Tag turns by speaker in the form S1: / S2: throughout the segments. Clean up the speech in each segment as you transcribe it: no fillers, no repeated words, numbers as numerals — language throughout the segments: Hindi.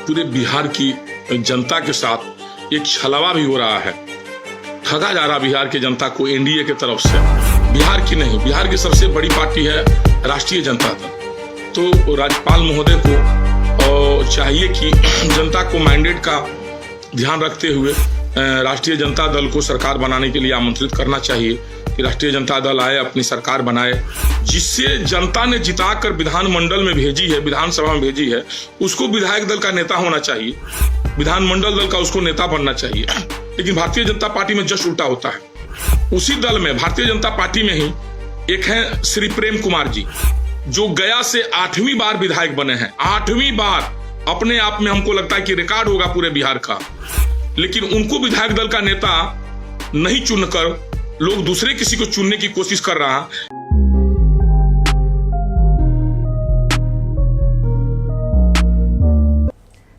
S1: पूरे बिहार की जनता के साथ एक छलावा भी हो रहा है। ठगा जा रहा बिहार की जनता को एनडीए की तरफ से। बिहार की नहीं, बिहार की सबसे बड़ी पार्टी है राष्ट्रीय जनता दल। तो राज्यपाल महोदय को चाहिए कि जनता को मैंडेट का ध्यान रखते हुए राष्ट्रीय जनता दल को सरकार बनाने के लिए आमंत्रित करना चाहिए कि राष्ट्रीय जनता दल आए, अपनी सरकार बनाए। जिससे जनता ने जिताकर विधानमंडल में भेजी है, विधानसभा में भेजी है, उसको विधायक दल का नेता होना चाहिए, विधानमंडल दल का उसको नेता बनना चाहिए। लेकिन भारतीय जनता पार्टी में जस्ट उल्टा होता है। उसी दल में, भारतीय जनता पार्टी में ही एक है श्री प्रेम कुमार जी, जो गया से 8वीं बार विधायक बने हैं। 8वीं बार, अपने आप में हमको लगता है कि रिकॉर्ड होगा पूरे बिहार का। लेकिन उनको विधायक दल का नेता नहीं चुनकर लोग दूसरे किसी को चुनने की कोशिश कर रहा है।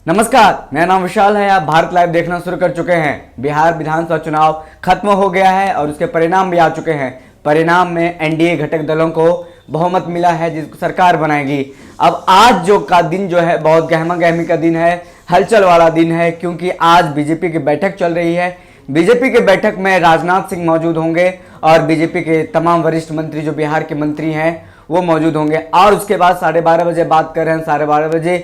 S2: नमस्कार, मेरा नाम विशाल है। आप भारत लाइव देखना शुरू कर चुके हैं। बिहार विधानसभा चुनाव खत्म हो गया है और उसके परिणाम भी आ चुके हैं। परिणाम में एनडीए घटक दलों को बहुमत मिला है, जिसको सरकार बनाएगी। अब आज का दिन जो है बहुत गहमा गहमी का दिन है, हलचल वाला दिन है, क्योंकि आज बीजेपी की बैठक चल रही है। बीजेपी के बैठक में राजनाथ सिंह मौजूद होंगे और बीजेपी के तमाम वरिष्ठ मंत्री जो बिहार के मंत्री हैं वो मौजूद होंगे। और उसके बाद 12:30 बजे बात कर रहे हैं, 12:30 बजे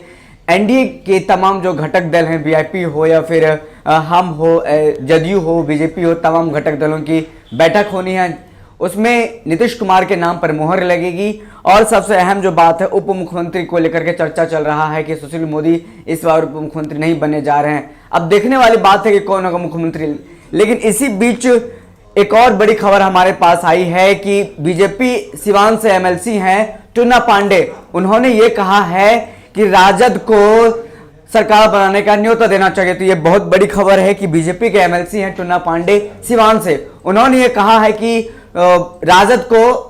S2: एनडीए के तमाम जो घटक दल हैं, वीआईपी हो या फिर हम हो, जदयू हो, बीजेपी हो, तमाम घटक दलों की बैठक होनी है। उसमें नीतीश कुमार के नाम पर मोहर लगेगी। और सबसे अहम जो बात है, उप मुख्यमंत्री को लेकर के चर्चा चल रहा है कि सुशील मोदी इस बार उप मुख्यमंत्री नहीं बनने जा रहे हैं। अब देखने वाली बात है कि कौन होगा मुख्यमंत्री। लेकिन इसी बीच एक और बड़ी खबर हमारे पास आई है कि बीजेपी सिवान से एमएलसी हैं टुन्ना पांडे, उन्होंने ये कहा है कि राजद को सरकार बनाने का न्योता देना चाहिए। तो ये बहुत बड़ी खबर है कि बीजेपी के एमएलसी हैं टुन्ना पांडे सिवान से, उन्होंने ये कहा है कि राजद को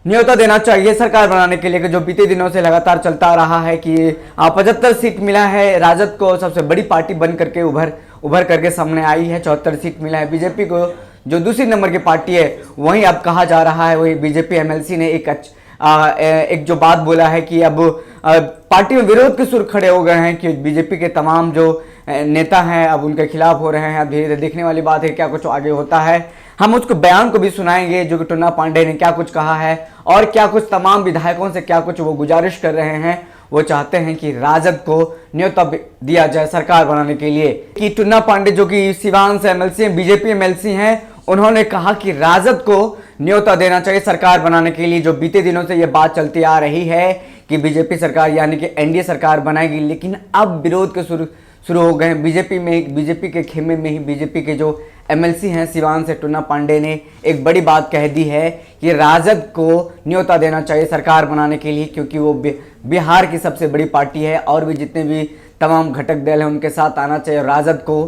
S2: न्योता देना चाहिए सरकार बनाने के लिए, कि जो बीते दिनों से लगातार चलता रहा है कि 75 सीट मिला है राजद को, सबसे बड़ी पार्टी बन करके उभर करके सामने आई है। 74 सीट मिला है बीजेपी को, जो दूसरी नंबर की पार्टी है। वहीं अब कहा जा रहा है, वही बीजेपी एमएलसी ने एक जो बात बोला है कि अब पार्टी में विरोध के सुर खड़े हो गए हैं कि बीजेपी के तमाम जो नेता हैं अब उनके खिलाफ हो रहे हैं। अब धीरे धीरे देखने वाली बात है क्या कुछ आगे होता है। हम उसको बयान को भी सुनाएंगे जो कि टुन्ना पांडे ने क्या कुछ कहा है और क्या कुछ तमाम विधायकों से क्या कुछ वो गुजारिश कर रहे हैं। वो चाहते हैं कि राजद को न्योता दिया जाए सरकार बनाने के लिए। कि टुन्ना पांडे जो कि सिवान से एमएलसी हैं, बीजेपी एमएलसी हैं, उन्होंने कहा कि राजद को न्योता देना चाहिए सरकार बनाने के लिए। जो बीते दिनों से ये बात चलती आ रही है कि बीजेपी सरकार यानी कि एनडीए सरकार बनाएगी, लेकिन अब विरोध के शुरू हो गए। बीजेपी के खेमे में ही बीजेपी के जो एमएलसी हैं सिवान से टुन्ना पांडे ने एक बड़ी बात कह दी है कि राजद को न्योता देना चाहिए सरकार बनाने के लिए, क्योंकि वो बिहार की सबसे बड़ी पार्टी है और भी जितने भी तमाम घटक दल हैं उनके साथ आना चाहिए। राजद को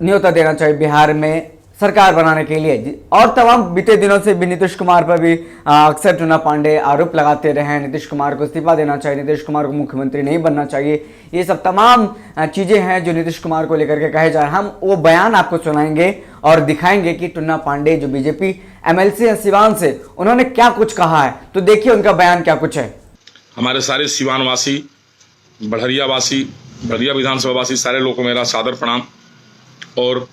S2: न्योता देना चाहिए बिहार में सरकार बनाने के लिए। और तमाम बीते दिनों से भी नीतीश कुमार पर भी अक्सर टुन्ना पांडे आरोप लगाते रहे हैं, नीतीश कुमार को इस्तीफा देना चाहिए, नीतीश कुमार को मुख्यमंत्री नहीं बनना चाहिए। ये सब तमाम चीजें हैं जो नीतीश कुमार को लेकर के कहे जा रहे हैं। हम वो बयान आपको सुनाएंगे और दिखाएंगे कि टुन्ना पांडे जो बीजेपी एमएलसी है सिवान से, उन्होंने क्या कुछ कहा है। तो देखिए उनका बयान क्या कुछ है।
S1: हमारे सारे सिवान वासी, बढ़िया वासी, बढ़िया विधानसभा वासी, सारे लोगों को मेरा सादर प्रणाम और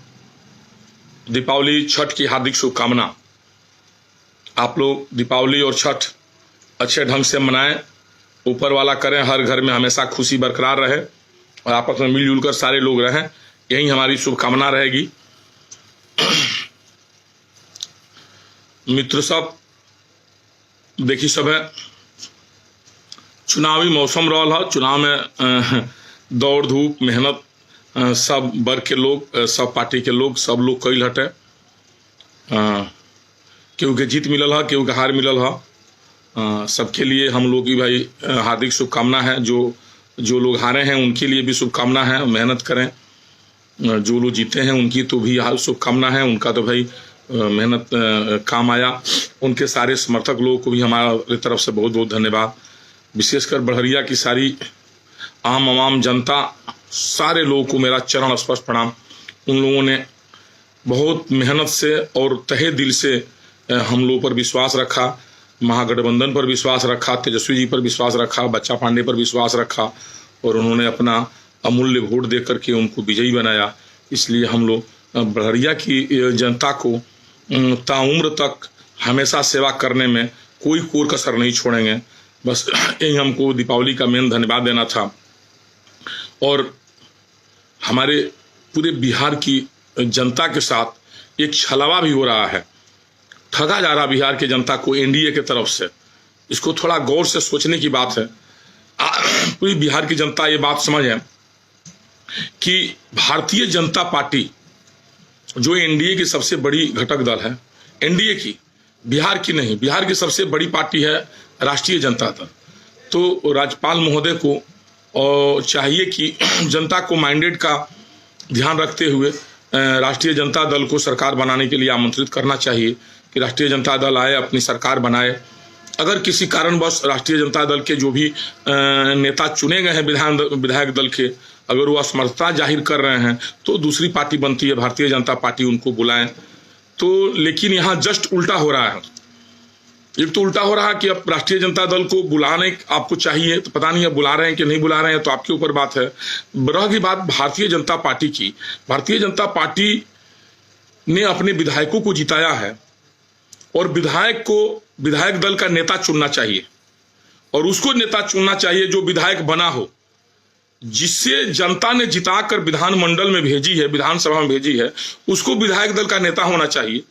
S1: दीपावली छठ की हार्दिक शुभकामना। आप लोग दीपावली और छठ अच्छे ढंग से मनाएं, ऊपर वाला करें, हर घर में हमेशा खुशी बरकरार रहे और आपस में मिलजुल कर सारे लोग रहें, यही हमारी शुभकामना रहेगी। मित्र सब देखी सब है, चुनावी मौसम रहल है। चुनाव में दौड़ धूप मेहनत सब वर्ग के लोग, सब पार्टी के लोग, सब लोग कैल हटे। केहू के जीत मिलल है, केहू के हार मिलल है। सबके लिए हम लोग की भाई हार्दिक शुभकामना है। जो लोग हारे हैं उनके लिए भी शुभकामना है, मेहनत करें। जो लोग जीते हैं उनकी तो भी शुभकामना है, उनका तो भाई मेहनत काम आया। उनके सारे समर्थक लोगों को भी हमारी तरफ से बहुत बहुत धन्यवाद। विशेषकर बढ़िया की सारी आम जनता, सारे लोगों को मेरा चरण स्पर्श प्रणाम। उन लोगों ने बहुत मेहनत से और तहे दिल से हम लोगों पर विश्वास रखा, महागठबंधन पर विश्वास रखा, तेजस्वी जी पर विश्वास रखा, बच्चा पांडे पर विश्वास रखा और उन्होंने अपना अमूल्य वोट दे करके उनको विजयी बनाया। इसलिए हम लोग बड़हरिया की जनता को ताउम्र तक हमेशा सेवा करने में कोई कोर कसर नहीं छोड़ेंगे। बस यही हमको दीपावली का मेन धन्यवाद देना था। और हमारे पूरे बिहार की जनता के साथ एक छलावा भी हो रहा है, ठगा जा रहा बिहार की जनता को एनडीए की तरफ से। इसको थोड़ा गौर से सोचने की बात है। पूरी बिहार की जनता ये बात समझे कि भारतीय जनता पार्टी जो एनडीए की सबसे बड़ी घटक दल है, एनडीए की, बिहार की नहीं, बिहार की सबसे बड़ी पार्टी है राष्ट्रीय जनता दल। तो राज्यपाल महोदय को चाहिए कि जनता को माइंडेड का ध्यान रखते हुए राष्ट्रीय जनता दल को सरकार बनाने के लिए आमंत्रित करना चाहिए कि राष्ट्रीय जनता दल आए, अपनी सरकार बनाए। अगर किसी कारणवश राष्ट्रीय जनता दल के जो भी नेता चुने गए हैं विधायक दल के, अगर वो असमर्थता जाहिर कर रहे हैं तो दूसरी पार्टी बनती है भारतीय जनता पार्टी, उनको बुलाएं। तो लेकिन यहाँ जस्ट उल्टा हो रहा है। एक तो उल्टा हो रहा है कि अब राष्ट्रीय जनता दल को बुलाने आपको चाहिए, तो पता नहीं है बुला रहे हैं कि नहीं बुला रहे हैं, तो आपके ऊपर बात है। रह की बात भारतीय जनता पार्टी की, भारतीय जनता पार्टी ने अपने विधायकों को जिताया है और विधायक को विधायक दल का नेता चुनना चाहिए और उसको नेता चुनना चाहिए जो विधायक बना हो, जिससे जनता ने जिताकर विधानमंडल में भेजी है, विधानसभा में भेजी है, उसको विधायक दल का नेता होना चाहिए,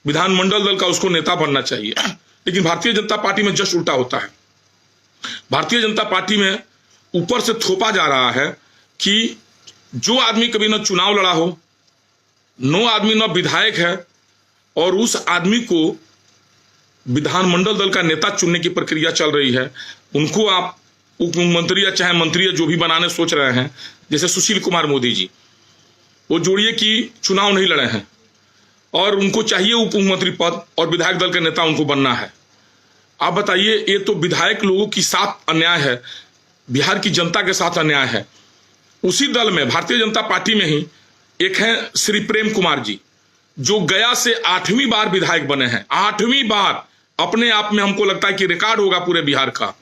S1: विधानमंडल दल का उसको नेता बनना चाहिए। लेकिन भारतीय जनता पार्टी में जस्ट उल्टा होता है। भारतीय जनता पार्टी में ऊपर से थोपा जा रहा है कि जो आदमी कभी न चुनाव लड़ा हो, नो आदमी न विधायक है, और उस आदमी को विधानमंडल दल का नेता चुनने की प्रक्रिया चल रही है। उनको आप उप मुख्यमंत्री या चाहे मंत्री या जो भी बनाने सोच रहे हैं, जैसे सुशील कुमार मोदी जी, वो जोड़िए कि चुनाव नहीं लड़े हैं और उनको चाहिए उप मुख्यमंत्री पद और विधायक दल का नेता उनको बनना है। आप बताइए, ये तो विधायक लोगों के साथ अन्याय है, बिहार की जनता के साथ अन्याय है। उसी दल में भारतीय जनता पार्टी में ही एक है श्री प्रेम कुमार जी, जो गया से 8वीं बार विधायक बने हैं। 8वीं बार, अपने आप में हमको लगता है कि रिकॉर्ड होगा पूरे बिहार का।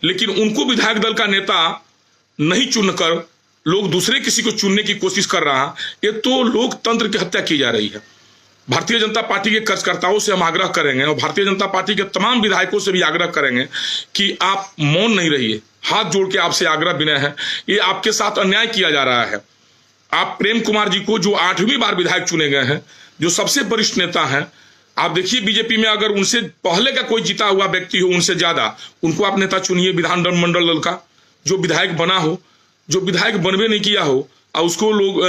S1: लेकिन उनको विधायक दल का नेता नहीं चुनकर लोग दूसरे किसी को चुनने की कोशिश कर रहा है। ये तो लोकतंत्र की हत्या की जा रही है। भारतीय जनता पार्टी के कार्यकर्ताओं से हम आग्रह करेंगे और भारतीय जनता पार्टी के तमाम विधायकों से भी आग्रह करेंगे कि आप मौन नहीं रहिए। हाथ जोड़ के आपसे आग्रह विनय है, ये आपके साथ अन्याय किया जा रहा है। आप प्रेम कुमार जी को, जो 8वीं बार विधायक चुने गए हैं, जो सबसे वरिष्ठ नेता हैं, आप देखिए बीजेपी में अगर उनसे पहले का कोई जीता हुआ व्यक्ति हो उनसे ज्यादा, उनको आप नेता चुनिए विधानमंडल दल का, जो विधायक बना हो, जो विधायक बनवे नहीं किया हो और उसको लोग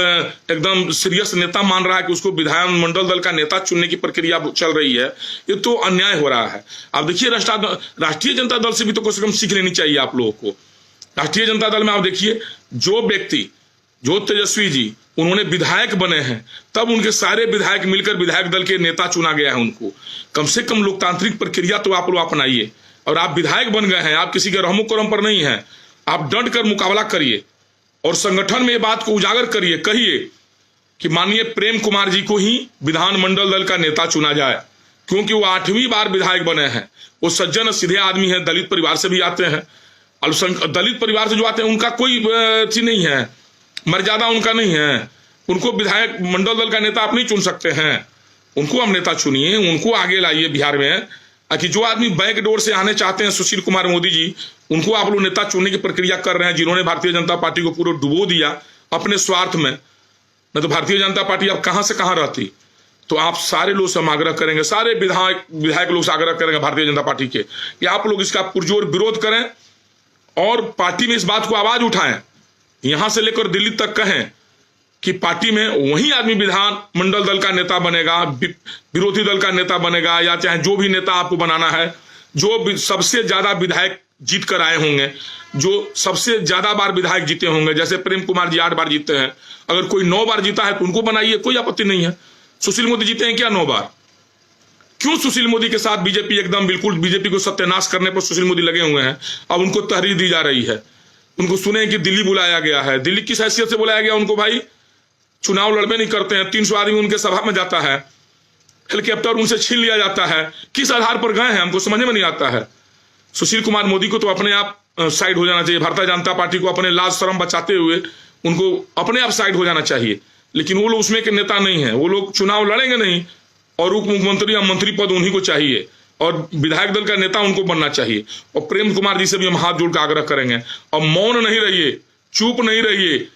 S1: एकदम सीरियस नेता मान रहा है कि उसको विधानमंडल दल का नेता चुनने की प्रक्रिया चल रही है। ये तो अन्याय हो रहा है। आप देखिए राष्ट्रीय जनता दल से भी तो कम से कम सीख लेनी चाहिए आप लोगों को। राष्ट्रीय जनता दल में आप देखिए, जो व्यक्ति, जो तेजस्वी जी, उन्होंने विधायक बने हैं, तब उनके सारे विधायक मिलकर विधायक दल के नेता चुना गया है। उनको कम से कम लोकतांत्रिक प्रक्रिया तो आप लोग अपनाइए। और आप विधायक बन गए हैं, आप किसी के रहमो करम पर नहीं हैं, आप डट कर मुकाबला करिए और संगठन में ये बात को उजागर करिए, कहिए कि माननीय प्रेम कुमार जी को ही विधानमंडल दल का नेता चुना जाए, क्योंकि वो 8वीं बार विधायक बने हैं। वो सज्जन सीधे आदमी है, दलित परिवार से भी आते हैं। दलित परिवार से जो आते हैं उनका कोई चीज नहीं है, मर्यादा उनका नहीं है। उनको विधायक मंडल दल का नेता आप नहीं चुन सकते हैं। उनको हम नेता चुनिए, उनको आगे लाइए बिहार में। कि जो आदमी बैक डोर से आने चाहते हैं, सुशील कुमार मोदी जी, उनको आप लोग नेता चुनने की प्रक्रिया कर रहे हैं, जिन्होंने भारतीय जनता पार्टी को पूरा डुबो दिया अपने स्वार्थ में। नहीं तो भारतीय जनता पार्टी अब कहां से कहां रहती। तो आप सारे लोग से हम आग्रह करेंगे, सारे विधायक लोग से आग्रह करेंगे भारतीय जनता पार्टी के, कि आप लोग इसका पुरजोर विरोध करें और पार्टी में इस बात को आवाज उठाएं। यहां से लेकर दिल्ली तक कहें कि पार्टी में वही आदमी विधानमंडल दल का नेता बनेगा, विरोधी दल का नेता बनेगा, या चाहे जो भी नेता आपको बनाना है, जो सबसे ज्यादा विधायक जीत कर आए होंगे, जो सबसे ज्यादा बार विधायक जीते होंगे। जैसे प्रेम कुमार जी 8 बार जीते हैं, अगर कोई 9 बार जीता है तो उनको बनाइए, कोई आपत्ति नहीं है। सुशील मोदी जीते हैं क्या 9 बार? क्यों सुशील मोदी के साथ बीजेपी एकदम बिल्कुल बीजेपी को सत्यानाश करने पर सुशील मोदी लगे हुए हैं। अब उनको तहरीर दी जा रही है। उनको सुने कि दिल्ली बुलाया गया है। दिल्ली किस हैसियत से बुलाया गया उनको? भाई चुनाव लड़बे नहीं करते हैं, 300 आदमी उनके सभा में जाता है, हेलीकॉप्टर उनसे छीन लिया जाता है। किस आधार पर गए हैं हमको समझ में नहीं आता है। सुशील कुमार मोदी को तो अपने आप साइड हो जाना चाहिए। भारतीय जनता पार्टी को अपने लाज शर्म बचाते हुए उनको अपने आप साइड हो जाना चाहिए। लेकिन वो लोग उसमें के नेता नहीं है, वो लोग चुनाव लड़ेंगे नहीं और उप मुख्यमंत्री या मंत्री पद उन्हीं को चाहिए और विधायक दल का नेता उनको बनना चाहिए। और प्रेम कुमार जी से भी हम हाथ जोड़ कर आग्रह करेंगे, और मौन नहीं रहिए, चुप नहीं रहिए।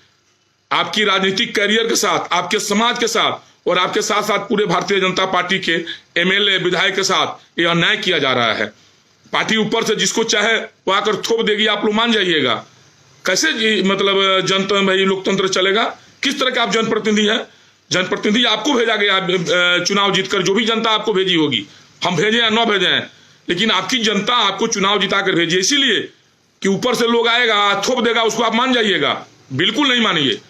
S1: आपकी राजनीतिक कैरियर के साथ, आपके समाज के साथ और आपके साथ साथ पूरे भारतीय जनता पार्टी के एमएलए विधायक के साथ ये अन्याय किया जा रहा है। पार्टी ऊपर से जिसको चाहे वो आकर थोप देगी, आप लोग मान जाइएगा। कैसे मतलब जनता भाई लोकतंत्र चलेगा? किस तरह के आप जनप्रतिनिधि हैं? जनप्रतिनिधि आपको भेजा गया चुनाव जीतकर, जो भी जनता आपको भेजी होगी, हम भेजे या न भेजे हैं, लेकिन आपकी जनता आपको चुनाव जिताकर भेजी इसलिए कि ऊपर से लोग आएगा थोप देगा, उसको आप मान जाइएगा? बिल्कुल नहीं मानिए।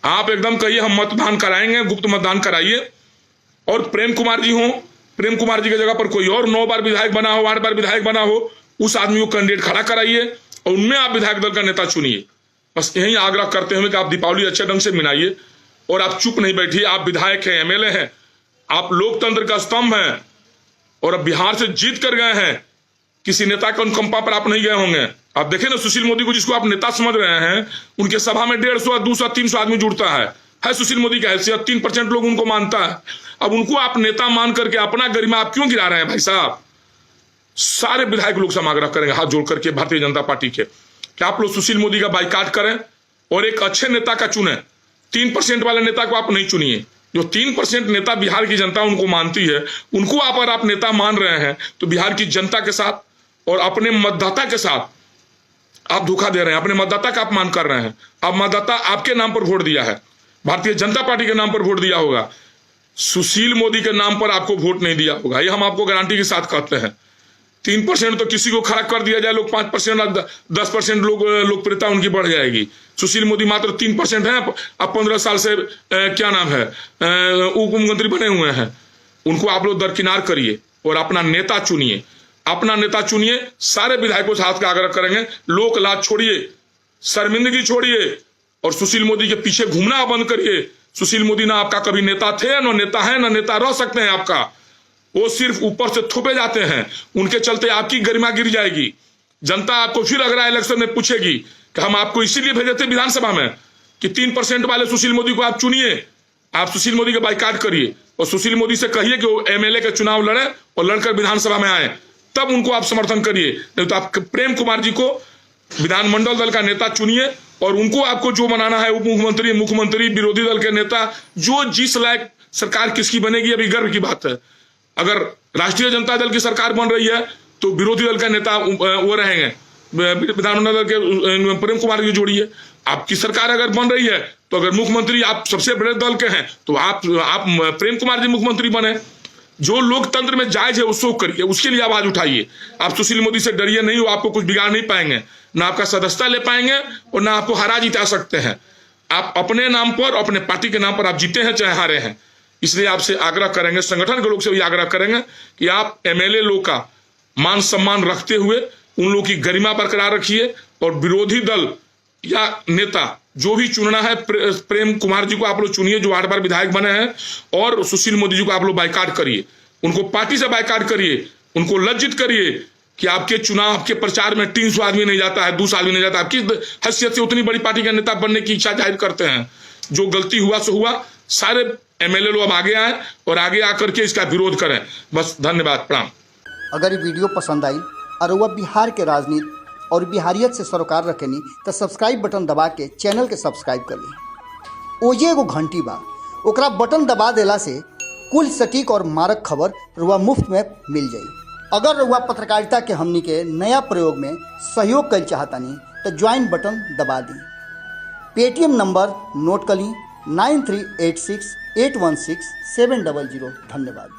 S1: आप एकदम कहिए हम मतदान कराएंगे, गुप्त मतदान कराइए। और प्रेम कुमार जी हो, प्रेम कुमार जी की जगह पर कोई और 9 बार विधायक बना हो, 8 बार विधायक बना हो, उस आदमी को कैंडिडेट खड़ा कराइए और उनमें आप विधायक दल का नेता चुनिए। बस यही आग्रह करते हुए कि आप दीपावली अच्छे ढंग से मनाइए और आप चुप नहीं बैठिए। आप विधायक हैं, एमएलए हैं, आप लोकतंत्र का स्तंभ हैं और अब बिहार से जीत कर गए हैं। किसी नेता के अनुकंपा पर आप नहीं गए होंगे। आप देखें ना, सुशील मोदी को जिसको आप नेता समझ रहे हैं, उनके सभा में 150, 200, 300 आदमी जुड़ता है सुशील मोदी का हैसियत, 3% लोग उनको मानता है। अब उनको आप नेता मान करके अपना गरिमा आप क्यों गिरा रहे हैं भाई साहब? सारे विधायक लोग से हम आग्रह करेंगे हाथ जोड़ करके भारतीय जनता पार्टी के कि आप लोग सुशील मोदी का बाइकाट करें और एक अच्छे नेता का चुने। 3% वाले नेता को आप नहीं चुनिए। जो 3% नेता बिहार की जनता उनको मानती है, उनको अगर आप नेता मान रहे हैं तो बिहार की जनता के साथ और अपने मतदाता के साथ आप धोखा दे रहे हैं। अपने मतदाता का अपमान कर रहे हैं। अब मतदाता आपके नाम पर वोट दिया है, भारतीय जनता पार्टी के नाम पर वोट दिया होगा, सुशील मोदी के नाम पर आपको वोट नहीं दिया होगा। ये हम आपको गारंटी के साथ कहते हैं। 3% तो किसी को खड़ा कर दिया जाए, लोग 5% और 10% लोग लोकप्रियता उनकी बढ़ जाएगी। सुशील मोदी मात्र 3% है। अब 15 साल से क्या नाम है उप मुख्यमंत्री बने हुए हैं। उनको आप लोग दरकिनार करिए और अपना नेता चुनिए, अपना नेता चुनिए। सारे विधायकों से हाथ का आग्रह करेंगे, लोक लाज छोड़िए, शर्मिंदगी छोड़िए और सुशील मोदी के पीछे घूमना बंद करिए। सुशील मोदी ना आपका कभी नेता थे, ना नेता है, ना नेता रह सकते हैं आपका। वो सिर्फ ऊपर से थोपे जाते हैं, उनके चलते आपकी गरिमा गिर जाएगी। जनता आपको फिर अगला इलेक्शन में पूछेगी कि हम आपको इसीलिए भेजे थे विधानसभा में कि 3% वाले सुशील मोदी को आप चुनिए। आप सुशील मोदी का बाइकाट करिए और सुशील मोदी से कहिए कि वो एमएलए के चुनाव लड़े और लड़कर विधानसभा में आए, तब उनको आप समर्थन करिए। नहीं तो आप प्रेम कुमार जी को विधानमंडल दल का नेता चुनिए और उनको आपको जो बनाना है, उप मुख्यमंत्री, मुख्यमंत्री, विरोधी दल के नेता, जो जिस लायक सरकार किसकी बनेगी अभी गर्व की बात है। अगर राष्ट्रीय जनता दल की सरकार बन रही है तो विरोधी दल का नेता वो रहेंगे, विधानमंडल दल के प्रेम कुमार की जोड़िए। आपकी सरकार अगर बन रही है तो अगर मुख्यमंत्री आप सबसे बड़े दल के हैं तो आप प्रेम कुमार जी मुख्यमंत्री बने। जो लोकतंत्र में जायज है उसको करिए, उसके लिए आवाज उठाइए। आप सुशील मोदी से डरिए नहीं, वो आपको कुछ बिगाड़ नहीं पाएंगे, ना आपका सदस्यता ले पाएंगे और ना आपको हरा जिता सकते हैं। आप अपने नाम पर, अपने पार्टी के नाम पर आप जीते हैं चाहे हारे हैं। इसलिए आपसे आग्रह करेंगे, संगठन के लोग से भी आग्रह करेंगे कि आप एमएलए लोग का मान सम्मान रखते हुए उन लोगों की गरिमा बरकरार रखिए और विरोधी दल या नेता जो भी चुनना है, प्रेम कुमार जी को आप लोग चुनिए जो 8 बार विधायक बने हैं, और सुशील मोदी जी को आप लोग बाइकाट करिए, उनको पार्टी से बाइकाट करिए, उनको लज्जित करिए कि आपके चुनाव, आपके प्रचार में 300 आदमी नहीं जाता है, 200 आदमी नहीं जाता। आप किस हैसियत से उतनी बड़ी पार्टी का नेता बनने की इच्छा जाहिर करते हैं? जो गलती हुआ सो हुआ। सारे एमएलए लोग अब आगे आए और आगे आकर के इसका विरोध करें। बस धन्यवाद, प्रणाम।
S3: अगर ये वीडियो पसंद आई और वह बिहार के राजनीति और बिहारियत से सरोकार रखेनी तो सब्सक्राइब बटन दबा के चैनल के सब्सक्राइब कर ली। ओजे एगो घंटी बा, ओकरा बटन दबा देला से कुल सटीक और मारक खबर रुआ मुफ्त में मिल जाई। अगर रुआ पत्रकारिता के हमनी के नया प्रयोग में सहयोग कर चाहतानी तो ज्वाइन बटन दबा दी। पेटीएम नंबर नोट कर ली 9386816700। धन्यवाद।